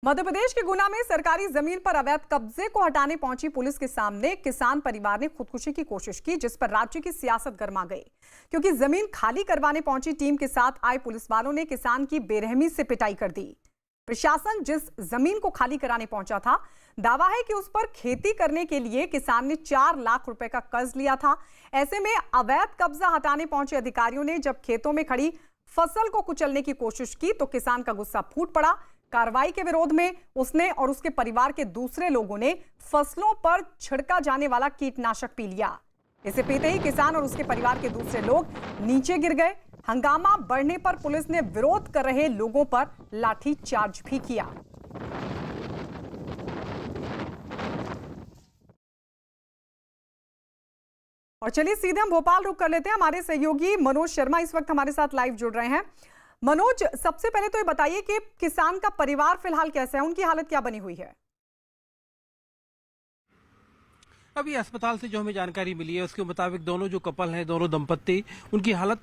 मध्य प्रदेश के गुना में सरकारी जमीन पर अवैध कब्जे को हटाने पहुंची पुलिस के सामने किसान परिवार ने खुदकुशी की कोशिश की, जिस पर राज्य की सियासत गर्मा गई क्योंकि जमीन खाली करवाने पहुंची टीम के साथ आए पुलिस वालों ने किसान की बेरहमी से पिटाई कर दी। प्रशासन जिस जमीन को खाली कराने पहुंचा था, दावा है कि उस पर खेती करने के लिए किसान ने 4 लाख रुपए का कर्ज लिया था। ऐसे में अवैध कब्जा हटाने पहुंचे अधिकारियों ने जब खेतों में खड़ी फसल को कुचलने की कोशिश की तो किसान का गुस्सा फूट पड़ा। कार्रवाई के विरोध में उसने और उसके परिवार के दूसरे लोगों ने फसलों पर छिड़का जाने वाला कीटनाशक पी लिया। इसे पीते ही किसान और उसके परिवार के दूसरे लोग नीचे गिर गए। हंगामा बढ़ने पर पुलिस ने विरोध कर रहे लोगों पर लाठी चार्ज भी किया। और चलिए सीधे हम भोपाल रुक कर लेते हैं। हमारे सहयोगी मनोज शर्मा इस वक्त हमारे साथ लाइव जुड़ रहे हैं। मनोज, सबसे पहले तो ये बताइए कि किसान का परिवार फिलहाल कैसा है, उनकी हालत क्या बनी हुई है? अभी अस्पताल से जो हमें जानकारी मिली है उसके मुताबिक दोनों जो कपल हैं, दोनों दंपत्ति, उनकी हालत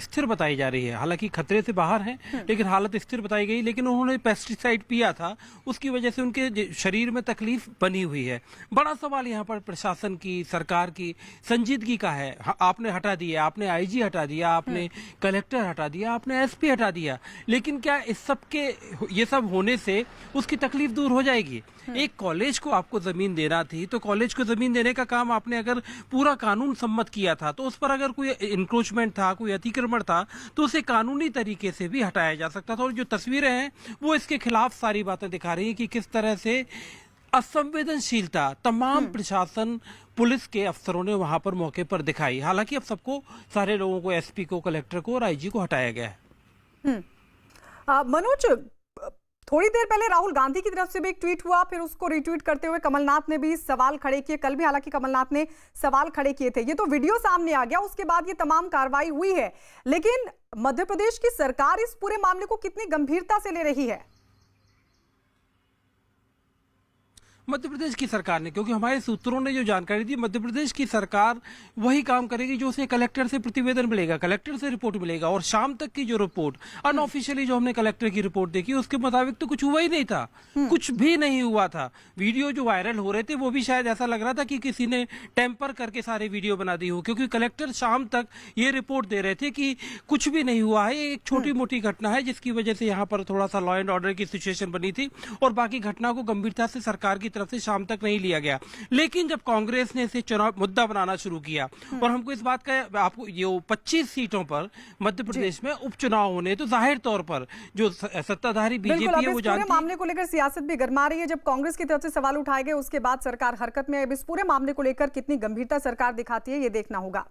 स्थिर बताई जा रही है। हालांकि खतरे से बाहर हैं लेकिन हालत स्थिर बताई गई। लेकिन उन्होंने पेस्टिसाइड पिया था, उसकी वजह से उनके शरीर में तकलीफ बनी हुई है। बड़ा सवाल यहाँ पर प्रशासन की, सरकार की संजीदगी का है। आपने हटा दिया, आपने आईजी हटा दिया, आपने कलेक्टर हटा दिया, आपने एसपी हटा दिया, लेकिन क्या इस सब के ये सब होने से उसकी तकलीफ दूर हो जाएगी? एक कॉलेज को आपको जमीन देना थी तो कॉलेज को जमीन देने का काम आपने अगर पूरा कानून सम्मत किया था तो उस पर अगर कोई इंक्रोचमेंट था, कोई अतिक्रमण था तो उसे कानूनी तरीके से भी हटाया जा सकता था। और जो तस्वीरें हैं वो इसके खिलाफ सारी बातें दिखा रही हैं कि किस तरह से असंवेदनशीलता तमाम प्रशासन, पुलिस के अफसरों ने वहां पर मौके पर दिखाई। हालांकि अब सबको, सारे लोगों को, एसपी को, कलेक्टर को और आईजी को हटाया गया है। मनोज, थोड़ी देर पहले राहुल गांधी की तरफ से भी एक ट्वीट हुआ, फिर उसको रिट्वीट करते हुए कमलनाथ ने भी सवाल खड़े किए। कल भी हालांकि कमलनाथ ने सवाल खड़े किए थे। ये तो वीडियो सामने आ गया, उसके बाद ये तमाम कार्रवाई हुई है, लेकिन मध्य प्रदेश की सरकार इस पूरे मामले को कितनी गंभीरता से ले रही है? मध्य प्रदेश की सरकार ने, क्योंकि हमारे सूत्रों ने जो जानकारी दी, मध्य प्रदेश की सरकार वही काम करेगी जो उसे कलेक्टर से प्रतिवेदन मिलेगा, कलेक्टर से रिपोर्ट मिलेगा। और शाम तक की जो रिपोर्ट अनऑफिशियली जो हमने कलेक्टर की रिपोर्ट देखी उसके मुताबिक तो कुछ हुआ ही नहीं था, कुछ भी नहीं हुआ था। वीडियो जो वायरल हो रहे थे वो भी शायद ऐसा लग रहा था कि किसी ने टेम्पर करके सारे वीडियो बना दी हो, क्योंकि कलेक्टर शाम तक ये रिपोर्ट दे रहे थे कि कुछ भी नहीं हुआ है, एक छोटी मोटी घटना है जिसकी वजह से यहाँ पर थोड़ा सा लॉ एंड ऑर्डर की सिचुएशन बनी थी और बाकी घटना को गंभीरता से सरकार की तरफ से शाम तक नहीं लिया गया। लेकिन जब कांग्रेस ने इसे चुनाव मुद्दा बनाना शुरू किया और हमको इस बात का, आपको ये 25 सीटों पर मध्य प्रदेश में उपचुनाव होने, तो जाहिर तौर पर जो सत्ताधारी बीजेपी है वो जानती है। मामले को लेकर सियासत भी गर्मा रही है। जब कांग्रेस की तरफ से सवाल उठाए गए उसके बाद सरकार हरकत में, अब इस पूरे मामले को लेकर कितनी गंभीरता सरकार दिखाती है ये देखना होगा।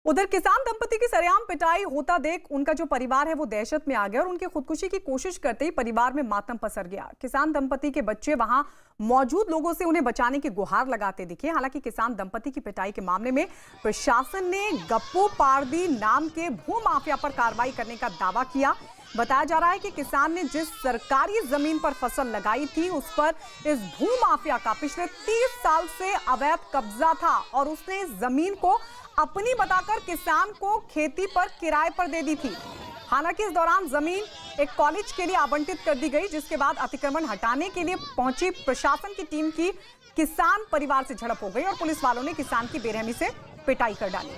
उधर किसान दंपति की सरेआम पिटाई होता देख उनका जो परिवार है वो दहशत में आ गया और उनकी खुदकुशी की कोशिश करते ही परिवार में मातम पसर गया। किसान दंपति के बच्चे वहां मौजूद लोगों से उन्हें बचाने की गुहार लगाते दिखे। हालांकि किसान दंपति की पिटाई के मामले में प्रशासन ने गप्पू पारदी नाम के भू माफिया पर कार्रवाई करने का दावा किया। बताया जा रहा है कि किसान ने जिस सरकारी जमीन पर फसल लगाई थी उस पर इस भू माफिया का पिछले 30 साल से अवैध कब्जा था और उसने इस जमीन को अपनी बताकर किसान को खेती पर किराए पर दे दी थी। हालांकि इस दौरान जमीन एक कॉलेज के लिए आवंटित कर दी गई, जिसके बाद अतिक्रमण हटाने के लिए पहुंची प्रशासन की टीम की किसान परिवार से झड़प हो गई और पुलिस वालों ने किसान की बेरहमी से पिटाई कर डाली।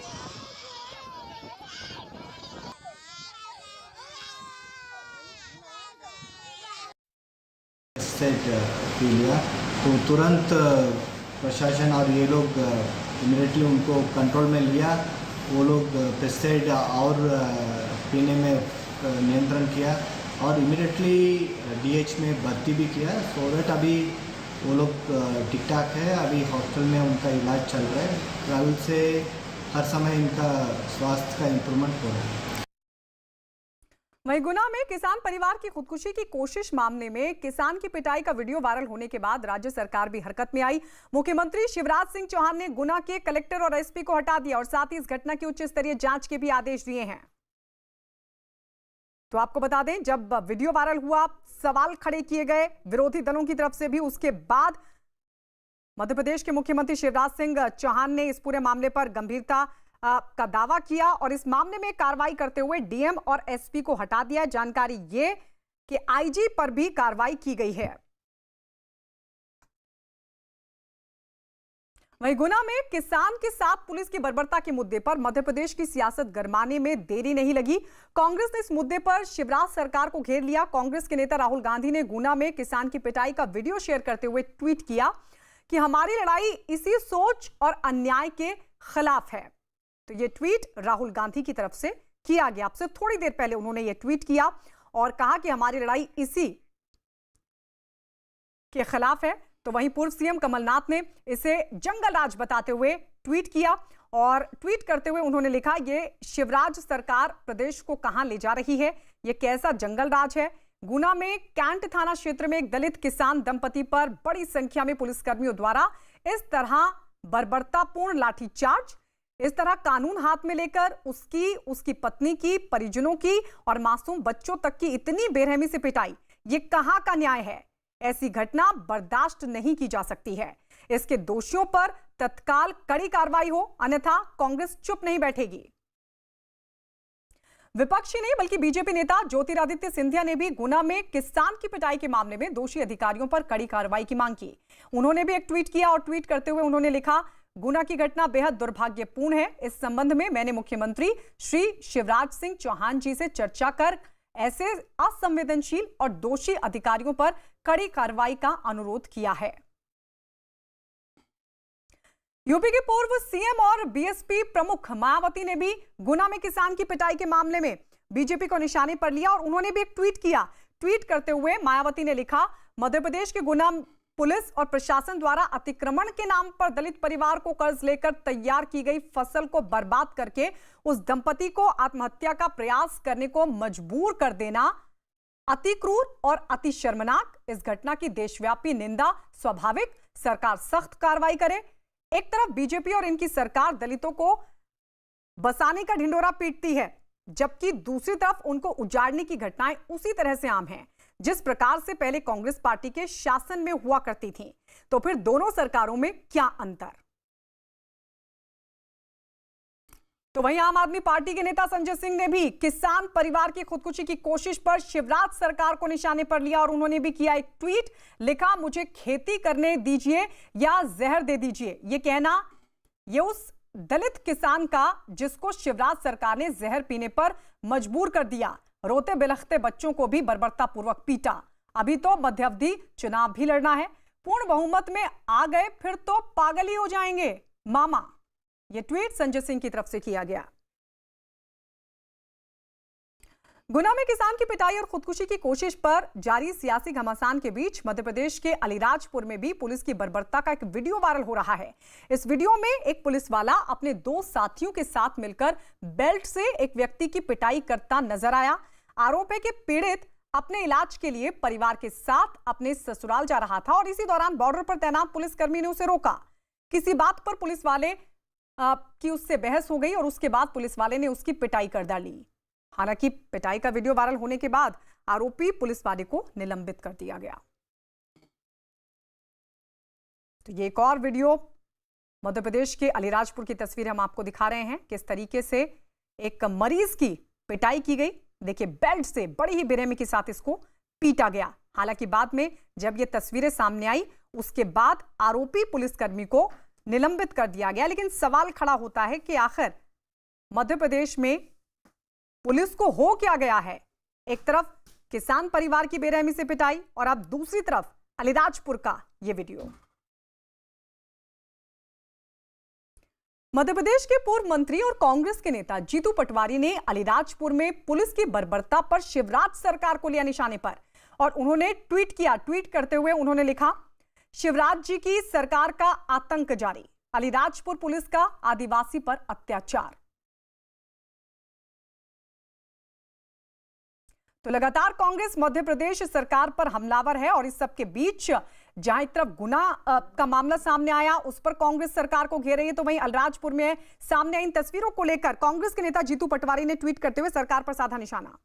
तो तुरंत प्रशासन और ये लोग इमीडिएटली उनको कंट्रोल में लिया। वो लोग पेस्टिसाइड और पीने में नियंत्रण किया और इमीडिएटली डीएच में भर्ती भी किया। सो दैट अभी वो लोग ठीक ठाक है। अभी हॉस्पिटल में उनका इलाज चल रहा है। ट्रैवल से हर समय इनका स्वास्थ्य का इम्प्रूवमेंट हो रहा है। वहीं गुना में किसान परिवार की खुदकुशी की कोशिश मामले में किसान की पिटाई का वीडियो वायरल होने के बाद राज्य सरकार भी हरकत में आई। मुख्यमंत्री शिवराज सिंह चौहान ने गुना के कलेक्टर और एसपी को हटा दिया और साथ ही इस घटना की उच्च स्तरीय जांच के भी आदेश दिए हैं। तो आपको बता दें, जब वीडियो वायरल हुआ, सवाल खड़े किए गए विरोधी दलों की तरफ से भी, उसके बाद मध्य प्रदेश के मुख्यमंत्री शिवराज सिंह चौहान ने इस पूरे मामले पर गंभीरता का दावा किया और इस मामले में कार्रवाई करते हुए डीएम और एसपी को हटा दिया। जानकारी ये कि आईजी पर भी कार्रवाई की गई है। वहीं गुना में किसान के साथ पुलिस की बर्बरता के मुद्दे पर मध्य प्रदेश की सियासत गरमाने में देरी नहीं लगी। कांग्रेस ने इस मुद्दे पर शिवराज सरकार को घेर लिया। कांग्रेस के नेता राहुल गांधी ने गुना में किसान की पिटाई का वीडियो शेयर करते हुए ट्वीट किया कि हमारी लड़ाई इसी सोच और अन्याय के खिलाफ है। तो यह ट्वीट राहुल गांधी की तरफ से किया गया। आपसे थोड़ी देर पहले उन्होंने यह ट्वीट किया और कहा कि हमारी लड़ाई इसी के खिलाफ है। तो वहीं पूर्व सीएम कमलनाथ ने इसे जंगल राज बताते हुए ट्वीट किया और ट्वीट करते हुए उन्होंने लिखा, ये शिवराज सरकार प्रदेश को कहां ले जा रही है, ये कैसा जंगल राज है। गुना में कैंट थाना क्षेत्र में एक दलित किसान दंपति पर बड़ी संख्या में पुलिसकर्मियों द्वारा इस तरह बर्बरतापूर्ण लाठीचार्ज, इस तरह कानून हाथ में लेकर उसकी पत्नी की, परिजनों की और मासूम बच्चों तक की इतनी बेरहमी से पिटाई, ये कहां का न्याय है। ऐसी घटना बर्दाश्त नहीं की जा सकती है। इसके दोषियों पर तत्काल कड़ी कार्रवाई हो, अन्यथा कांग्रेस चुप नहीं बैठेगी। विपक्षी नहीं बल्कि बीजेपी नेता ज्योतिरादित्य सिंधिया ने भी गुना में किसान की पिटाई के मामले में दोषी अधिकारियों पर कड़ी कार्रवाई की मांग की। उन्होंने भी एक ट्वीट किया और ट्वीट करते हुए उन्होंने लिखा, गुना की घटना बेहद दुर्भाग्यपूर्ण है। इस संबंध में मैंने मुख्यमंत्री श्री शिवराज सिंह चौहान जी से चर्चा कर ऐसे असंवेदनशील और दोषी अधिकारियों पर कड़ी कार्रवाई का अनुरोध किया है। यूपी के पूर्व सीएम और बीएसपी प्रमुख मायावती ने भी गुना में किसान की पिटाई के मामले में बीजेपी को निशाने पर लिया और उन्होंने भी एक ट्वीट किया। ट्वीट करते हुए मायावती ने लिखा, मध्य प्रदेश के गुना पुलिस और प्रशासन द्वारा अतिक्रमण के नाम पर दलित परिवार को कर्ज लेकर तैयार की गई फसल को बर्बाद करके उस दंपति को आत्महत्या का प्रयास करने को मजबूर कर देना अति क्रूर और अति शर्मनाक। इस घटना की देशव्यापी निंदा स्वाभाविक, सरकार सख्त कार्रवाई करे। एक तरफ बीजेपी और इनकी सरकार दलितों को बसाने का ढिंडोरा पीटती है, जबकि दूसरी तरफ उनको उजाड़ने की घटनाएं उसी तरह से आम हैं जिस प्रकार से पहले कांग्रेस पार्टी के शासन में हुआ करती थी। तो फिर दोनों सरकारों में क्या अंतर। तो वहीं आम आदमी पार्टी के नेता संजय सिंह ने भी किसान परिवार की खुदकुशी की कोशिश पर शिवराज सरकार को निशाने पर लिया और उन्होंने भी किया एक ट्वीट, लिखा, मुझे खेती करने दीजिए या जहर दे दीजिए। ये कहना ये उस दलित किसान का जिसको शिवराज सरकार ने जहर पीने पर मजबूर कर दिया। रोते बिलखते बच्चों को भी बर्बरतापूर्वक पीटा। अभी तो मध्यावधि चुनाव भी लड़ना है, पूर्ण बहुमत में आ गए फिर तो पागल ही हो जाएंगे मामा। यह ट्वीट संजय सिंह की तरफ से किया गया। गुना में किसान की पिटाई और खुदकुशी की कोशिश पर जारी सियासी घमासान के बीच मध्य प्रदेश के अलीराजपुर में भी पुलिस की बर्बरता का एक वीडियो वायरल हो रहा है। इस वीडियो में एक पुलिस वाला अपने दो साथियों के साथ मिलकर बेल्ट से एक व्यक्ति की पिटाई करता नजर आया। आरोप है कि पीड़ित अपने इलाज के लिए परिवार के साथ अपने ससुराल जा रहा था और इसी दौरान बॉर्डर पर तैनात पुलिसकर्मी ने उसे रोका। किसी बात पर पुलिस वाले की उससे बहस हो गई और उसके बाद पुलिस वाले ने उसकी पिटाई कर डाली। हालांकि पिटाई का वीडियो वायरल होने के बाद आरोपी पुलिस वाले को निलंबित कर दिया गया। तो ये एक और वीडियो मध्य प्रदेश के अलीराजपुर की तस्वीर हम आपको दिखा रहे हैं, किस तरीके से एक मरीज की पिटाई की गई। देखिए, बेल्ट से बड़ी ही बेरहमी के साथ इसको पीटा गया। हालांकि बाद में जब ये तस्वीरें सामने आई उसके बाद आरोपी पुलिसकर्मी को निलंबित कर दिया गया। लेकिन सवाल खड़ा होता है कि आखिर मध्य प्रदेश में पुलिस को हो क्या गया है। एक तरफ किसान परिवार की बेरहमी से पिटाई और अब दूसरी तरफ अलीराजपुर का यह वीडियो। मध्य प्रदेश के पूर्व मंत्री और कांग्रेस के नेता जीतू पटवारी ने अलीराजपुर में पुलिस की बर्बरता पर शिवराज सरकार को लिया निशाने पर और उन्होंने ट्वीट किया। ट्वीट करते हुए उन्होंने लिखा, शिवराज जी की सरकार का आतंक जारी, अलीराजपुर पुलिस का आदिवासी पर अत्याचार। तो लगातार कांग्रेस मध्य प्रदेश सरकार पर हमलावर है और इस सब के बीच जहां एक तरफ गुना का मामला सामने आया उस पर कांग्रेस सरकार को घेर रही है, तो वहीं अलीराजपुर में सामने इन तस्वीरों को लेकर कांग्रेस के नेता जीतू पटवारी ने ट्वीट करते हुए सरकार पर साधा निशाना।